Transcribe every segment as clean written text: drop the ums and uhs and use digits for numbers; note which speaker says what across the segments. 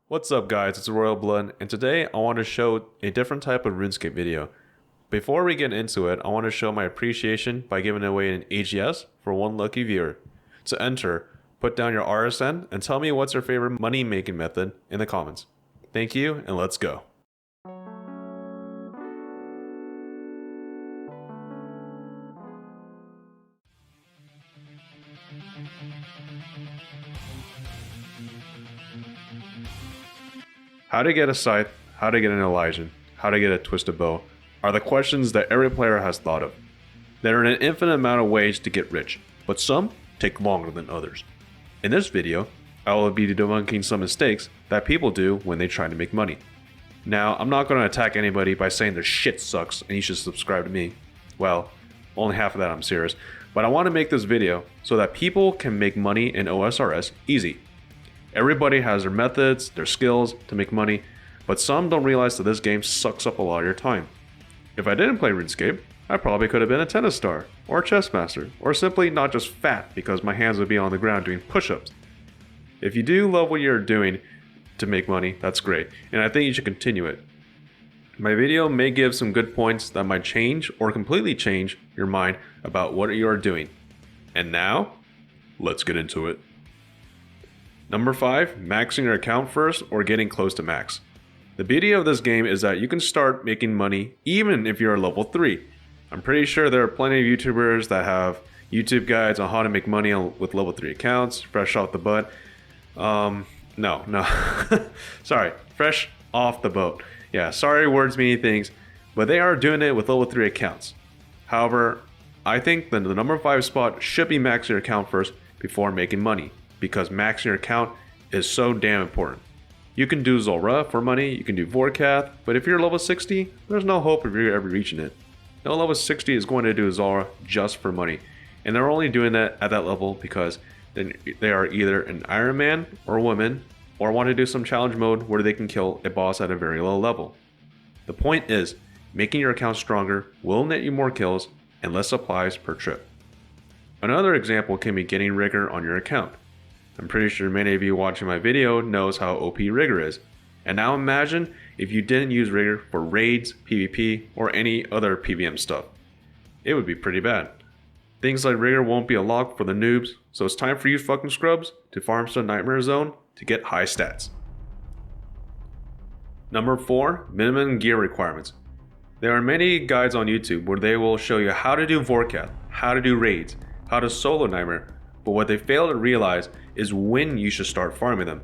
Speaker 1: What's up guys, it's Royal Blood, and today I want to show a different type of RuneScape video. Before we get into it, I want to show my appreciation by giving away an AGS for one lucky viewer. To enter, put down your RSN and tell me what's your favorite money making method in the comments. Thank you, and let's go. How to get a scythe, how to get an Elysian, how to get a twisted bow are the questions that every player has thought of. There are an infinite amount of ways to get rich, but some take longer than others. In this video, I will be debunking some mistakes that people do when they try to make money. Now, I'm not going to attack anybody by saying their shit sucks and you should subscribe to me. Well, only half of that I'm serious, but I want to make this video so that people can make money in OSRS easy. Everybody has their methods, their skills to make money, but some don't realize that this game sucks up a lot of your time. If I didn't play RuneScape, I probably could have been a tennis star, or a chess master, or simply not just fat because my hands would be on the ground doing push-ups. If you do love what you're doing to make money, that's great, and I think you should continue it. My video may give some good points that might change or completely change your mind about what you are doing. And now, let's get into it. Number 5, maxing your account first or getting close to max. The beauty of this game is that you can start making money even if you're level 3. I'm pretty sure there are plenty of YouTubers that have YouTube guides on how to make money with level 3 accounts, fresh off the butt. Sorry, fresh off the boat. Yeah, sorry words meaning things, but they are doing it with level 3 accounts. However, I think that the number 5 spot should be maxing your account first before making money, because maxing your account is so damn important. You can do Zulrah for money, you can do Vorkath, but if you're level 60, there's no hope of you ever reaching it. No level 60 is going to do Zulrah just for money, and they're only doing that at that level because they are either an Iron Man or woman, or want to do some challenge mode where they can kill a boss at a very low level. The point is, making your account stronger will net you more kills and less supplies per trip. Another example can be getting rigor on your account. I'm pretty sure many of you watching my video knows how OP rigor is. And now imagine if you didn't use rigor for raids, PvP, or any other PvM stuff. It would be pretty bad. Things like rigor won't be unlocked for the noobs, so it's time for you fucking scrubs to farm some Nightmare Zone to get high stats. Number 4, minimum gear requirements. There are many guides on YouTube where they will show you how to do Vorkath, how to do raids, how to solo Nightmare, but what they fail to realize is when you should start farming them.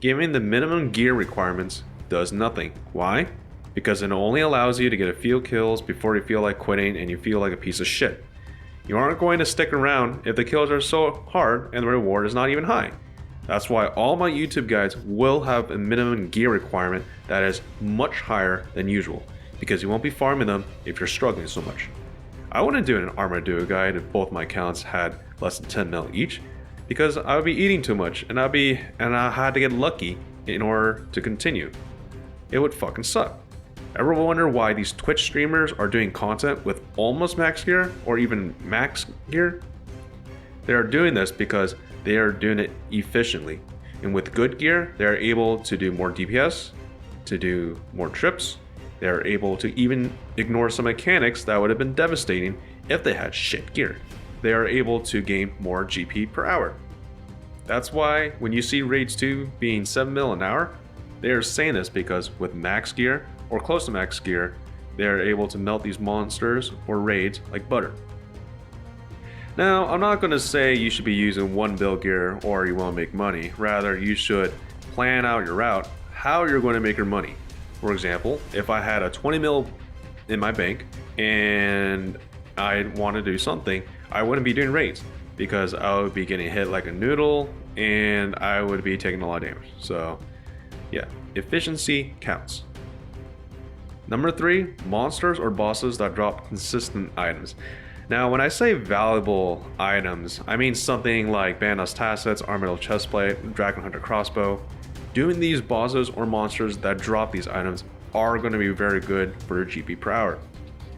Speaker 1: Giving the minimum gear requirements does nothing. Why? Because it only allows you to get a few kills before you feel like quitting and you feel like a piece of shit. You aren't going to stick around if the kills are so hard and the reward is not even high. That's why all my YouTube guides will have a minimum gear requirement that is much higher than usual, because you won't be farming them if you're struggling so much. I wouldn't do an armor duo guide if both my accounts had less than 10 mil each, because I would be eating too much and I had to get lucky in order to continue. It would fucking suck. Ever wonder why these Twitch streamers are doing content with almost max gear or even max gear? They are doing this because they are doing it efficiently, and with good gear they are able to do more DPS, to do more trips. They are able to even ignore some mechanics that would have been devastating if they had shit gear. They are able to gain more GP per hour. That's why when you see raids 2 being 7 mil an hour, they are saying this because with max gear or close to max gear, they are able to melt these monsters or raids like butter. Now, I'm not going to say you should be using one build gear or you won't make money. Rather, you should plan out your route, how you're going to make your money. For example, if I had a 20 mil in my bank and I want to do something, I wouldn't be doing raids because I would be getting hit like a noodle and I would be taking a lot of damage. So yeah, efficiency counts. Number 3, monsters or bosses that drop consistent items. Now, when I say valuable items, I mean something like Bandos Tassets, Armadillo Chestplate, Dragon Hunter Crossbow. Doing these bosses or monsters that drop these items are going to be very good for your GP per hour.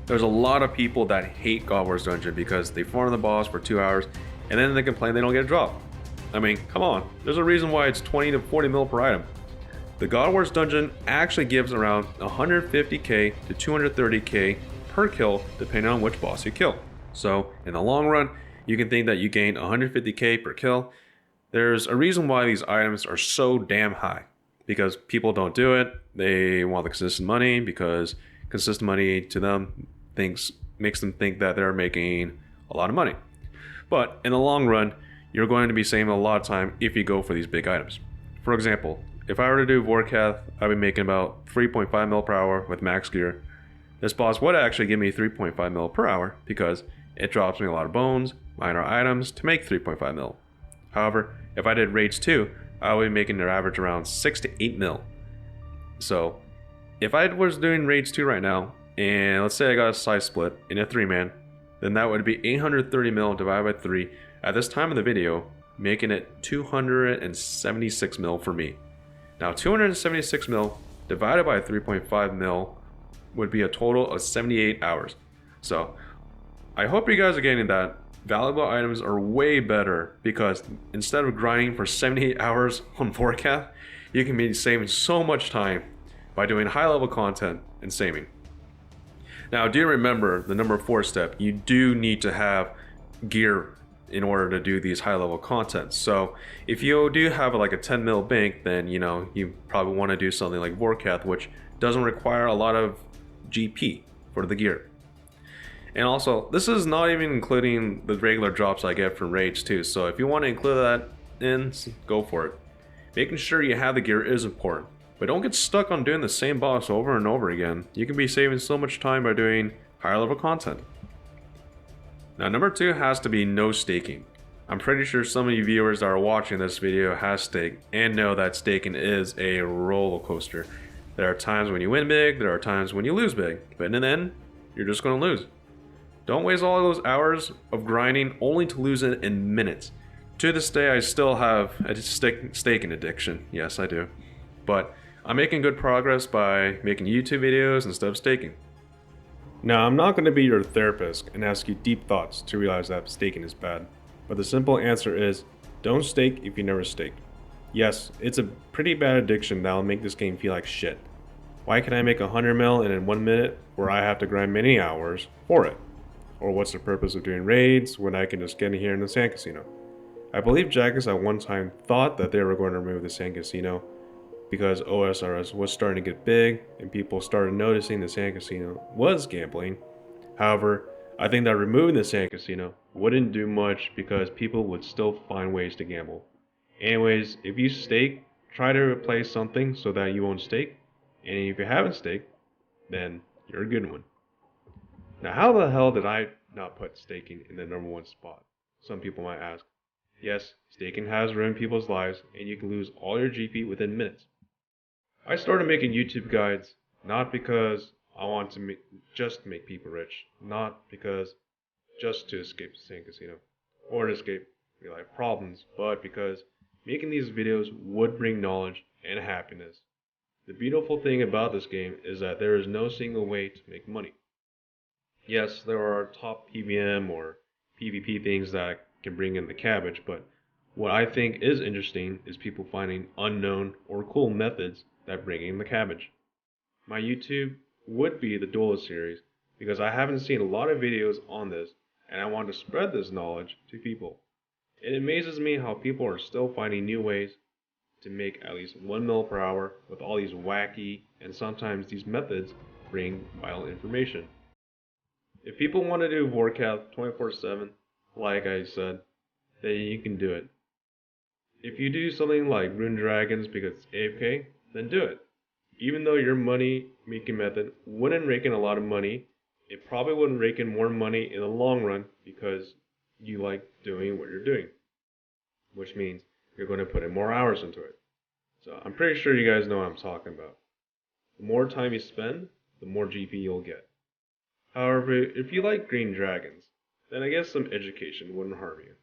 Speaker 1: There's a lot of people that hate God Wars Dungeon because they farm the boss for 2 hours and then they complain they don't get a drop. I mean, come on, there's a reason why it's 20 to 40 mil per item. The God Wars dungeon actually gives around 150k to 230k per kill depending on which boss you kill. So in the long run, you can think that you gain 150k per kill. There's a reason why these items are so damn high. Because people don't do it, they want the consistent money, because consistent money to them makes them think that they're making a lot of money. But in the long run, you're going to be saving a lot of time if you go for these big items. For example, if I were to do Vorkath, I'd be making about 3.5 mil per hour with max gear. This boss would actually give me 3.5 mil per hour because it drops me a lot of bones, minor items to make 3.5 mil. However, if I did Raids 2, I would be making an average around 6 to 8 mil. So, if I was doing Raids 2 right now, and let's say I got a side split in a 3-man, then that would be 830 mil divided by 3 at this time of the video, making it 276 mil for me. Now 276 mil divided by 3.5 mil would be a total of 78 hours. So I hope you guys are getting that. Valuable items are way better because instead of grinding for 78 hours on Vorkath, you can be saving so much time by doing high level content and saving. Now do remember the number 4 step, you do need to have gear in order to do these high level content. So if you do have like a 10 mil bank, then you probably want to do something like Vorkath, which doesn't require a lot of GP for the gear. And also, this is not even including the regular drops I get from Raids too, so if you want to include that in, go for it. Making sure you have the gear is important, but don't get stuck on doing the same boss over and over again. You can be saving so much time by doing higher level content. Now number 2 has to be no staking. I'm pretty sure some of you viewers that are watching this video has staked and know that staking is a roller coaster. There are times when you win big, there are times when you lose big, but in the end, you're just going to lose. Don't waste all those hours of grinding only to lose it in minutes. To this day, I still have a staking addiction. Yes, I do. But I'm making good progress by making YouTube videos instead of staking. Now, I'm not going to be your therapist and ask you deep thoughts to realize that staking is bad. But the simple answer is, don't stake if you never staked. Yes, it's a pretty bad addiction that'll make this game feel like shit. Why can I make 100 mil in 1 minute where I have to grind many hours for it? Or what's the purpose of doing raids when I can just get in here in the sand casino? I believe Jackers at one time thought that they were going to remove the sand casino because OSRS was starting to get big and people started noticing the sand casino was gambling. However, I think that removing the sand casino wouldn't do much because people would still find ways to gamble. Anyways, if you stake, try to replace something so that you won't stake. And if you haven't staked, then you're a good one. Now, how the hell did I not put staking in the number 1 spot? Some people might ask. Yes, staking has ruined people's lives, and you can lose all your GP within minutes. I started making YouTube guides not because I want to just make people rich, not because just to escape the sand casino or to escape real life problems, but because making these videos would bring knowledge and happiness. The beautiful thing about this game is that there is no single way to make money. Yes, there are top PVM or PvP things that can bring in the cabbage, but what I think is interesting is people finding unknown or cool methods that bring in the cabbage. My YouTube would be the Duelist series because I haven't seen a lot of videos on this and I want to spread this knowledge to people. It amazes me how people are still finding new ways to make at least 1 mil per hour with all these wacky and sometimes these methods bring vital information. If people want to do Vorkath 24/7, like I said, then you can do it. If you do something like Rune Dragons because it's AFK, then do it. Even though your money making method wouldn't rake in a lot of money, it probably wouldn't rake in more money in the long run because you like doing what you're doing. Which means you're going to put in more hours into it. So I'm pretty sure you guys know what I'm talking about. The more time you spend, the more GP you'll get. However, if you like green dragons, then I guess some education wouldn't harm you.